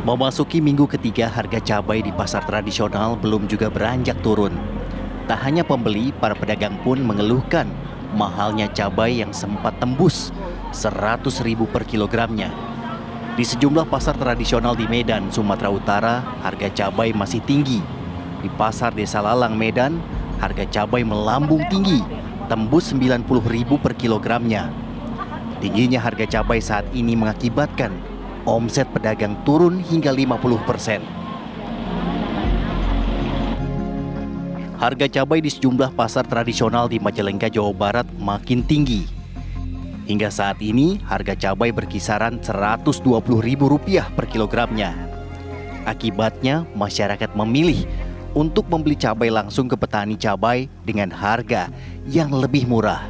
Memasuki minggu ketiga, harga cabai di pasar tradisional belum juga beranjak turun. Tak hanya pembeli, para pedagang pun mengeluhkan mahalnya cabai yang sempat tembus 100.000 per kilogramnya. Di sejumlah pasar tradisional di Medan, Sumatera Utara, harga cabai masih tinggi. Di pasar Desa Lalang, Medan, harga cabai melambung tinggi, tembus 90.000 per kilogramnya. Tingginya harga cabai saat ini mengakibatkan omset pedagang turun hingga 50%. Harga cabai di sejumlah pasar tradisional di Majalengka, Jawa Barat makin tinggi. Hingga saat ini, harga cabai berkisaran Rp120.000 per kilogramnya. Akibatnya, masyarakat memilih untuk membeli cabai langsung ke petani cabai dengan harga yang lebih murah.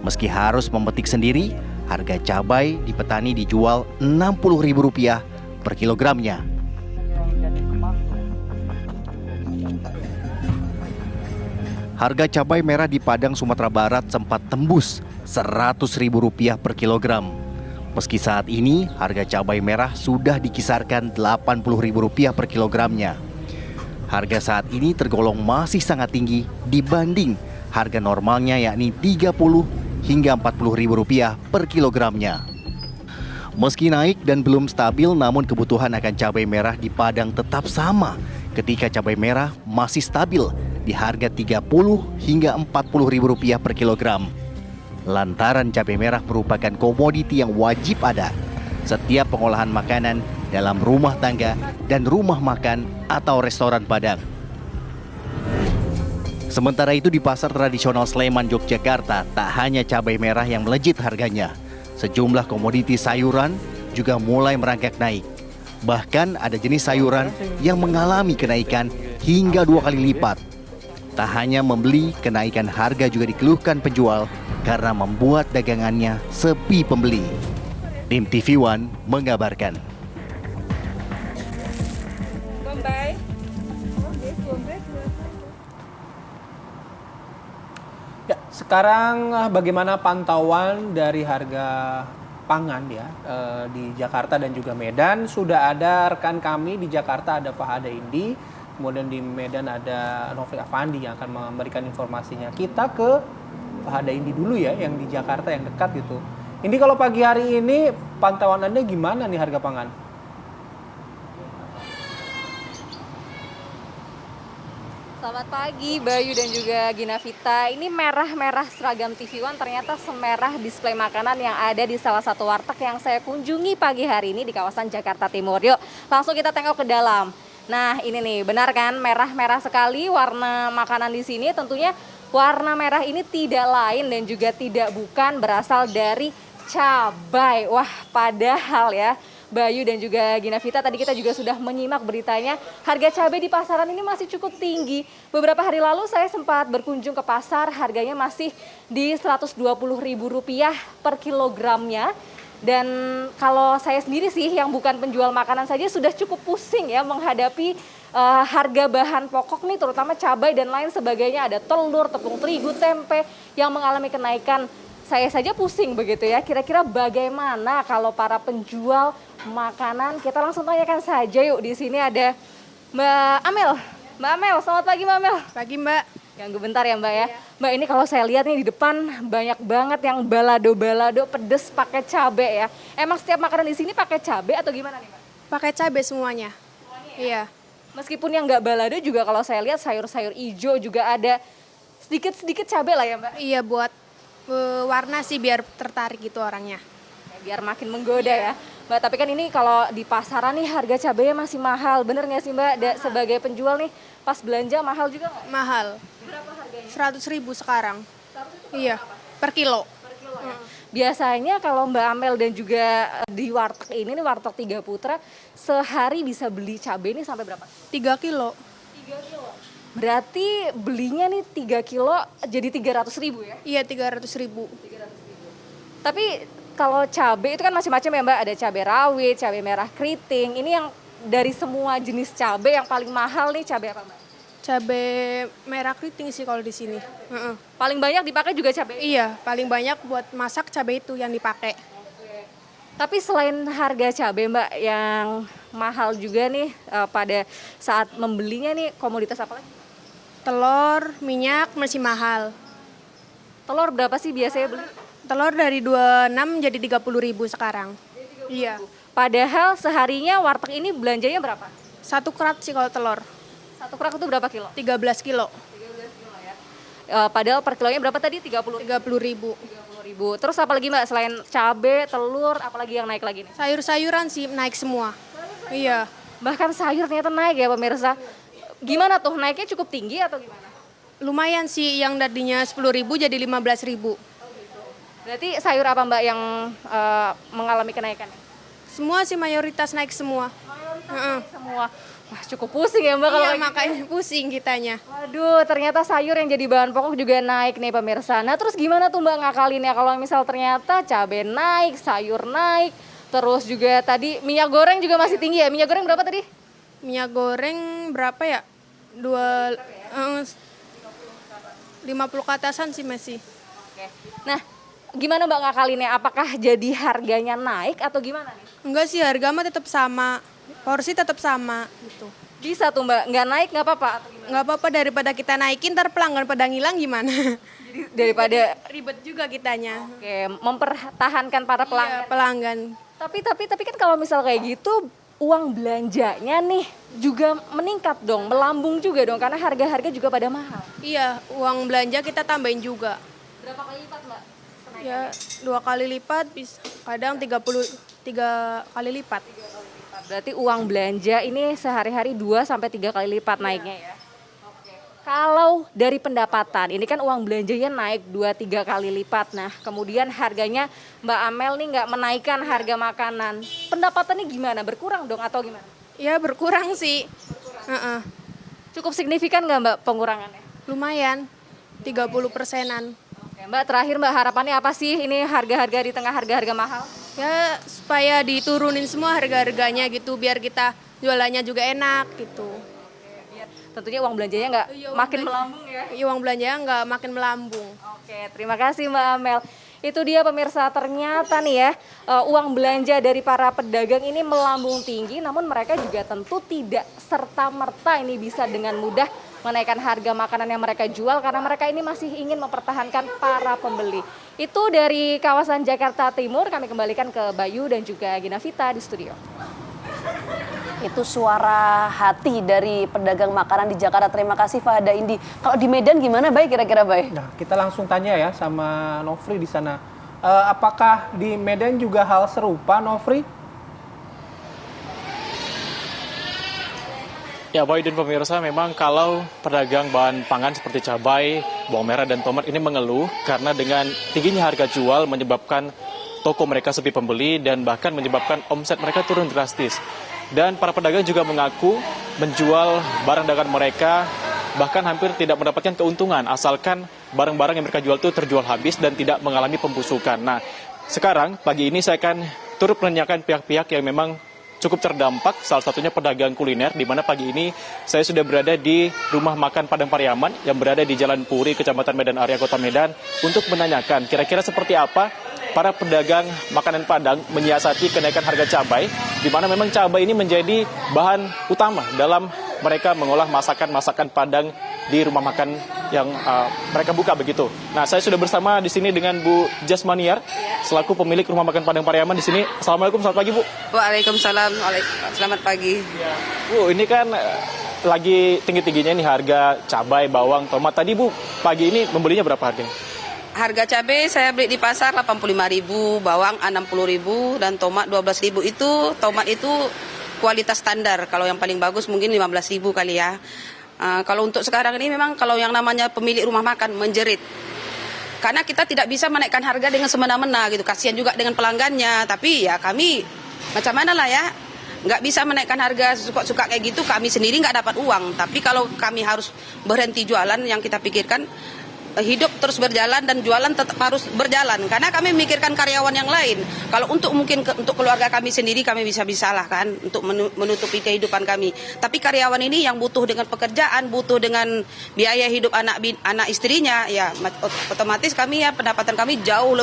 Meski harus memetik sendiri, harga cabai di petani dijual Rp60.000 per kilogramnya. Harga cabai merah di Padang, Sumatera Barat sempat tembus Rp100.000 per kilogram. Meski saat ini harga cabai merah sudah dikisarkan Rp80.000 per kilogramnya. Harga saat ini tergolong masih sangat tinggi dibanding harga normalnya, yakni Rp30 hingga Rp40.000 per kilogramnya. Meski naik dan belum stabil, namun kebutuhan akan cabai merah di Padang tetap sama ketika cabai merah masih stabil di harga Rp30 hingga Rp40.000 per kilogram. Lantaran cabai merah merupakan komoditi yang wajib ada setiap pengolahan makanan dalam rumah tangga dan rumah makan atau restoran Padang. Sementara itu di pasar tradisional Sleman, Yogyakarta, tak hanya cabai merah yang melejit harganya. Sejumlah komoditi sayuran juga mulai merangkak naik. Bahkan ada jenis sayuran yang mengalami kenaikan hingga 2 kali lipat. Tak hanya membeli, kenaikan harga juga dikeluhkan penjual karena membuat dagangannya sepi pembeli. Tim TV One mengabarkan. Ya, sekarang bagaimana pantauan dari harga pangan ya di Jakarta dan juga Medan? Sudah ada rekan kami di Jakarta, ada Fahada Indi, kemudian di Medan ada Novi Afandi yang akan memberikan informasinya. Kita ke Fahada Indi dulu ya, yang di Jakarta yang dekat gitu. Ini kalau pagi hari ini pantauan Anda gimana nih harga pangan? Selamat pagi Bayu dan juga Gina Vita. Ini merah-merah seragam TV One ternyata semerah display makanan yang ada di salah satu warteg yang saya kunjungi pagi hari ini di kawasan Jakarta Timur. Yuk, langsung kita tengok ke dalam. Nah, ini nih, benar kan? Merah-merah sekali warna makanan di sini. Tentunya warna merah ini tidak lain dan juga tidak bukan berasal dari cabai. Wah, padahal ya Bayu dan juga Gina Vita, tadi kita juga sudah menyimak beritanya, harga cabai di pasaran ini masih cukup tinggi. Beberapa hari lalu saya sempat berkunjung ke pasar, harganya masih di Rp120.000 per kilogramnya. Dan kalau saya sendiri sih yang bukan penjual makanan saja sudah cukup pusing ya menghadapi harga bahan pokok nih, terutama cabai dan lain sebagainya. Ada telur, tepung terigu, tempe yang mengalami kenaikan. Saya saja pusing begitu ya. Kira-kira bagaimana kalau para penjual makanan? Kita langsung tanyakan saja yuk. Di sini ada Mbak Amel. Mbak Amel, selamat pagi Mbak Amel. Pagi Mbak. Ganggu bentar ya Mbak ya. Mbak, ini kalau saya lihat nih di depan banyak banget yang balado-balado pedes pakai cabai ya. Emang setiap makanan di sini pakai cabai atau gimana nih Mbak? Pakai cabai semuanya. Iya. Meskipun yang nggak balado juga kalau saya lihat sayur-sayur hijau juga ada sedikit-sedikit cabai lah ya Mbak. Iya, buat warna sih biar tertarik gitu orangnya. Biar makin menggoda ya Mbak. Tapi kan ini kalau di pasaran nih harga cabainya masih mahal, bener nggak sih Mbak? Sebagai penjual nih pas belanja mahal juga nggak? Mahal. Berapa harganya? 100.000 sekarang. 100.000 Iya, per kilo. per kilo ya? Biasanya kalau Mbak Amel dan juga di warteg ini nih, warteg Tiga Putra, sehari bisa beli cabai ini sampai berapa? 3 kilo. 3 kilo. Berarti belinya nih 3 kilo jadi 300.000 ya? Iya, 300.000. 300.000. Tapi kalau cabai itu kan macam-macam ya Mbak, ada cabai rawit, cabai merah keriting. Ini yang dari semua jenis cabai yang paling mahal nih cabai apa Mbak? Cabai merah keriting sih kalau di sini. Paling banyak dipakai juga cabai? Iya, paling banyak buat masak cabai itu yang dipakai. Tapi selain harga cabai Mbak yang mahal juga nih pada saat membelinya nih, komoditas apa lagi? Telur, minyak masih mahal. Telur berapa sih biasanya beli? Telur dari 26 jadi 30.000 sekarang. Iya. Padahal seharinya warteg ini belanjanya berapa? 1 kerat sih kalau telur. 1 kerak itu berapa kilo? 13 kilo. Padahal per kilonya berapa tadi? 30.000. 30.000. Terus apa lagi Mbak? Selain cabai, telur, apalagi yang naik lagi nih? Sayur-sayuran sih naik semua. Iya. Bahkan sayur ternyata naik ya pemirsa. Gimana tuh, naiknya cukup tinggi atau gimana? Lumayan sih, yang tadinya 10.000 jadi 15.000. Berarti sayur apa Mbak yang mengalami kenaikan? Semua sih mayoritas naik semua. Semua. Wah, cukup pusing ya Mbak kalau Iya, kayak gitu. makanya pusing kitanya. Waduh, ternyata sayur yang jadi bahan pokok juga naik nih pemirsa. Nah terus gimana tuh Mbak ngakalinnya kalau misal ternyata cabai naik, sayur naik, terus juga tadi minyak goreng juga masih tinggi ya? Minyak goreng berapa tadi? Minyak goreng berapa ya? 50 ke atasan sih masih. Oke. Nah, gimana Mbak ngakalinnya? Apakah jadi harganya naik atau gimana nih? Enggak sih, harga mah tetap sama. Porsi tetap sama gitu. Bisa tuh Mbak, nggak naik nggak apa-apa atau gimana? Nggak apa-apa, daripada kita naikin ntar pelanggan pada ngilang gimana? Jadi daripada Ribet juga kitanya. mempertahankan para pelanggan. Iya, pelanggan. Tapi kan kalau misal kayak gitu uang belanjanya nih juga meningkat dong, melambung juga dong karena harga-harga juga pada mahal. Iya, uang belanja kita tambahin juga. Berapa kali lipat Mbak? Ya, 2 kali lipat, kadang 3 kali lipat. Berarti uang belanja ini sehari-hari 2 sampai 3 kali lipat naiknya ya. Oke. Kalau dari pendapatan, ini kan uang belanjanya naik 2-3 kali lipat. Nah, kemudian harganya Mbak Amel nih nggak menaikkan harga makanan. Pendapatannya gimana? Berkurang dong atau gimana? Ya, berkurang sih. Cukup signifikan nggak Mbak pengurangannya? Lumayan, 30%-an. Oke, Mbak, terakhir Mbak, harapannya apa sih ini harga-harga di tengah harga-harga mahal? Ya, supaya diturunin semua harga-harganya gitu, biar kita jualannya juga enak gitu. Tentunya uang belanjanya nggak makin melambung ya. Iya, uang belanjanya nggak makin melambung. Oke, terima kasih Mbak Amel. Itu dia pemirsa, ternyata nih ya uang belanja dari para pedagang ini melambung tinggi, namun mereka juga tentu tidak serta-merta ini bisa dengan mudah menaikkan harga makanan yang mereka jual karena mereka ini masih ingin mempertahankan para pembeli. Itu dari kawasan Jakarta Timur, kami kembalikan ke Bayu dan juga Ginavita di studio. Itu suara hati dari pedagang makanan di Jakarta. Terima kasih Fahada Indi. Kalau di Medan gimana Bay kira-kira Bay? Nah, kita langsung tanya ya sama Nofri di sana. Apakah di Medan juga hal serupa, Nofri? Ya, Boy dan pemirsa, memang kalau pedagang bahan pangan seperti cabai, bawang merah, dan tomat ini mengeluh karena dengan tingginya harga jual menyebabkan toko mereka sepi pembeli dan bahkan menyebabkan omset mereka turun drastis. Dan para pedagang juga mengaku menjual barang dagangan mereka bahkan hampir tidak mendapatkan keuntungan asalkan barang-barang yang mereka jual itu terjual habis dan tidak mengalami pembusukan. Nah, sekarang pagi ini saya akan turut menanyakan pihak-pihak yang memang cukup terdampak, salah satunya pedagang kuliner, di mana pagi ini saya sudah berada di rumah makan Padang Pariaman yang berada di Jalan Puri, Kecamatan Medan Area Kota Medan, untuk menanyakan kira-kira seperti apa para pedagang makanan Padang menyiasati kenaikan harga cabai, di mana memang cabai ini menjadi bahan utama dalam mereka mengolah masakan-masakan Padang di rumah makan yang mereka buka begitu. Nah, saya sudah bersama di sini dengan Bu Jasmaniar selaku pemilik rumah makan Padang Pariaman di sini. Assalamualaikum, selamat pagi Bu. Waalaikumsalam, selamat pagi. Bu, ini kan lagi tinggi-tingginya nih harga cabai, bawang, tomat. Tadi Bu, pagi ini membelinya berapa harganya? Harga cabai saya beli di pasar 85.000, bawang 60.000 dan tomat 12.000. Itu tomat itu kualitas standar. Kalau yang paling bagus mungkin 15.000 kali ya. Kalau untuk sekarang ini memang kalau yang namanya pemilik rumah makan menjerit. Karena kita tidak bisa menaikkan harga dengan semena-mena gitu. Kasihan juga dengan pelanggannya. Tapi ya kami macam mana lah ya. Nggak bisa menaikkan harga suka-suka kayak gitu. Kami sendiri nggak dapat uang. Tapi kalau kami harus berhenti jualan, yang kita pikirkan hidup terus berjalan dan jualan tetap harus berjalan karena kami memikirkan karyawan yang lain. Kalau untuk mungkin untuk keluarga kami sendiri kami bisa lah kan untuk menutupi kehidupan kami. Tapi karyawan ini yang butuh dengan pekerjaan, butuh dengan biaya hidup anak istrinya, ya otomatis kami ya pendapatan kami jauh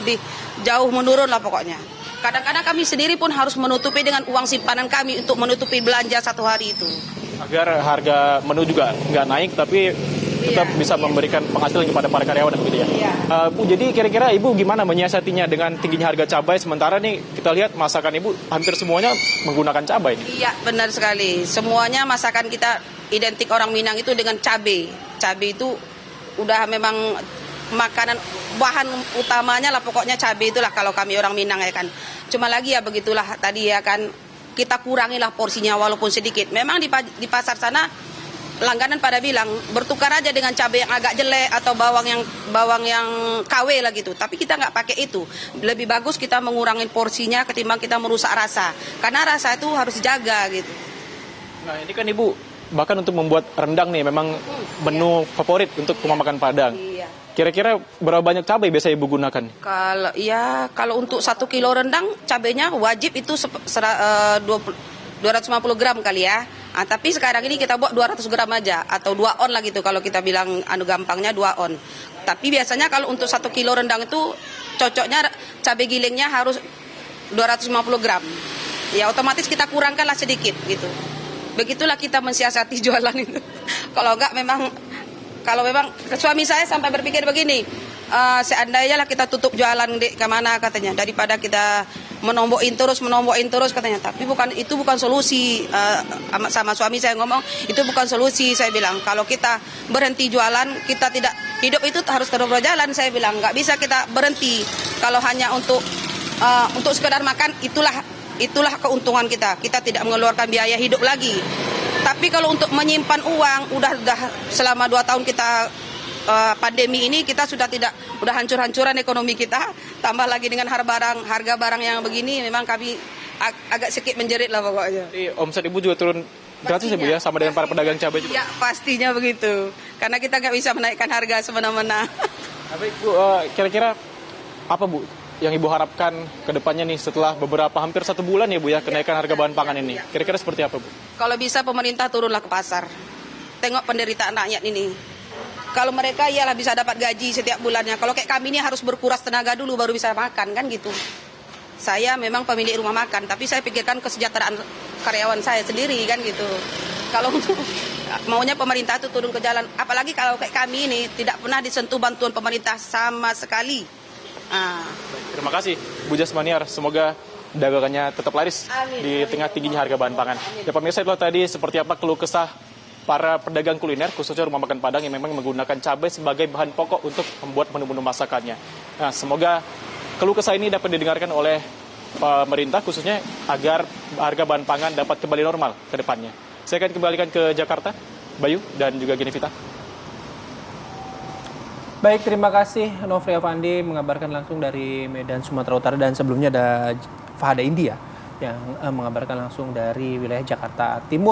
menurun lah pokoknya. Kadang-kadang kami sendiri pun harus menutupi dengan uang simpanan kami untuk menutupi belanja satu hari itu. Agar harga menu juga nggak naik, tapi tetap bisa memberikan penghasilan kepada para karyawan begitu ya. Bu, jadi kira-kira Ibu gimana menyiasatinya dengan tingginya harga cabai, sementara nih kita lihat masakan Ibu hampir semuanya menggunakan cabai. Iya, benar sekali. Semuanya masakan kita identik orang Minang itu dengan cabai. Cabai itu udah memang makanan bahan utamanya lah, pokoknya cabai itulah kalau kami orang Minang ya kan. Cuma lagi ya begitulah tadi ya kan, kita kurangilah porsinya walaupun sedikit. Memang di pasar sana langganan pada bilang bertukar aja dengan cabai yang agak jelek atau bawang yang KW lah gitu. Tapi kita nggak pakai itu. Lebih bagus kita mengurangi porsinya ketimbang kita merusak rasa. Karena rasa itu harus dijaga gitu. Nah ini kan Ibu bahkan untuk membuat rendang nih memang menu favorit untuk rumah makan Padang. Iya. Kira-kira berapa banyak cabai biasa Ibu gunakan? Kalau untuk 1 kilo rendang cabainya wajib itu 250 gram kali ya. Tapi sekarang ini kita buat 200 gram aja atau 2 on lah gitu kalau kita bilang gampangnya 2 on. Tapi biasanya kalau untuk 1 kilo rendang itu cocoknya cabai gilingnya harus 250 gram. Ya otomatis kita kurangkanlah sedikit gitu. Begitulah kita mensiasati jualan itu. Kalau memang suami saya sampai berpikir begini, seandainya lah kita tutup jualan di kemana katanya, daripada kita menombokin terus katanya. Tapi itu bukan solusi. Sama suami saya ngomong itu bukan solusi. Saya bilang kalau kita berhenti jualan, kita tidak hidup itu harus terus berjalan. Saya bilang nggak bisa kita berhenti. Kalau hanya untuk sekedar makan, itulah keuntungan kita. Kita tidak mengeluarkan biaya hidup lagi. Tapi kalau untuk menyimpan uang, udah selama 2 tahun kita pandemi ini kita udah hancur-hancuran ekonomi kita. Tambah lagi dengan harga barang yang begini, memang kami agak sedikit menjerit lah pokoknya. Jadi omset Ibu juga turun gratis ya Bu ya, sama dengan para pedagang cabai juga? Ya pastinya begitu, karena kita nggak bisa menaikkan harga semena-mena. Tapi Bu, kira-kira apa Bu yang Ibu harapkan ke depannya nih setelah hampir 1 bulan ya Bu ya kenaikan harga bahan pangan ini? Kira-kira seperti apa Bu? Kalau bisa pemerintah turunlah ke pasar, tengok penderitaan rakyat ini. Kalau mereka iyalah bisa dapat gaji setiap bulannya. Kalau kayak kami ini harus berkuras tenaga dulu baru bisa makan kan gitu. Saya memang pemilik rumah makan, tapi saya pikirkan kesejahteraan karyawan saya sendiri kan gitu. Kalau maunya pemerintah itu turun ke jalan, apalagi kalau kayak kami ini tidak pernah disentuh bantuan pemerintah sama sekali. Terima kasih Bu Jasmaniar, semoga dagangannya tetap laris di tengah tingginya harga bahan pangan. Ya pemirsa, itu tadi seperti apa keluh kesah para pedagang kuliner, khususnya rumah makan Padang yang memang menggunakan cabai sebagai bahan pokok untuk membuat menu-menu masakannya. Nah, semoga keluh kesah ini dapat didengarkan oleh pemerintah khususnya agar harga bahan pangan dapat kembali normal ke depannya. Saya akan kembalikan ke Jakarta, Bayu dan juga Genevita. Baik, terima kasih Nofri Avandi mengabarkan langsung dari Medan, Sumatera Utara, dan sebelumnya ada Fahada India yang mengabarkan langsung dari wilayah Jakarta Timur.